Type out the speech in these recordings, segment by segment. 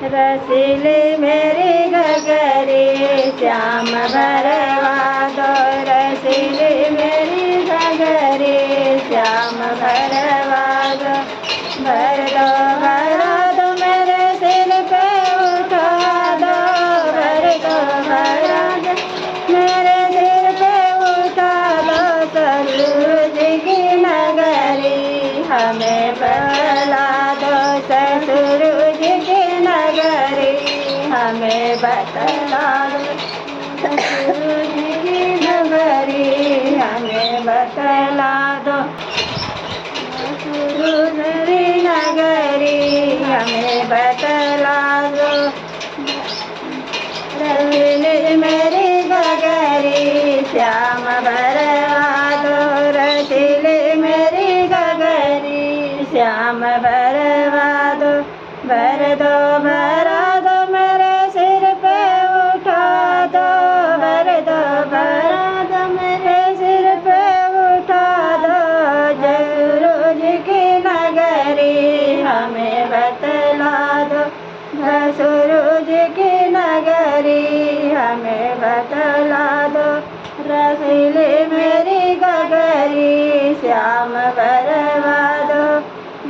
रसीली मेरी गगरी श्याम भरवा दो, रसीली मेरी गगरी श्याम भरवा दो। भर दो मेरे सिर पे उठा दो, भर दो मेरे सिर पे उठा दो। ससुर जी की नगरी हमें बतला दो, ससुर जी की नगरी हमें बतला दो, ससुर जी की नगरी हमें बतला दो। ससुर जी नगरी हमें बतला दो। रसीली मेरी गगरी श्याम भरवा दो, रसीली मेरी गगरी श्याम भरवा दो। भरा दो मेरे सिर पे उठा दो, भरा दो मेरे सिर पे उठा दो। ससुर जी की नगरी हमें बतला दो, ससुर जी की नगरी हमें बतला दो। रसीली मेरी गगरी श्याम भरवा दो।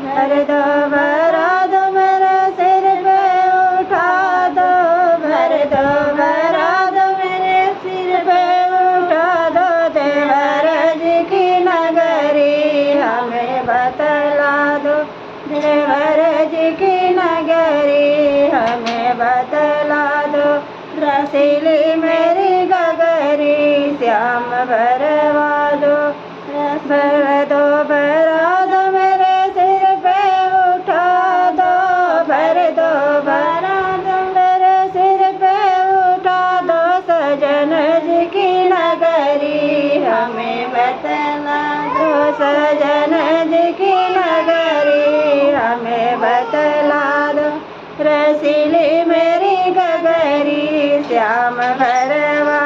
भरा दो मेरे सिर पे उठा दो, भरा दो मेरे सिर पे उठा दो। देवर जी की नगरी हमें बतला दो, देवर जी की नगरी हमें बतला दो। रसीली मेरी गगरी श्याम भरवा दो। भरा दो मेरे सिर पे उठा दो, भरा दो मेरे सिर पे उठा दो। सजन जी की नगरी हमें बतला दो, सजन जी की नगरी हमें बतला दो। रसीली मेरी गगरी श्याम भरवा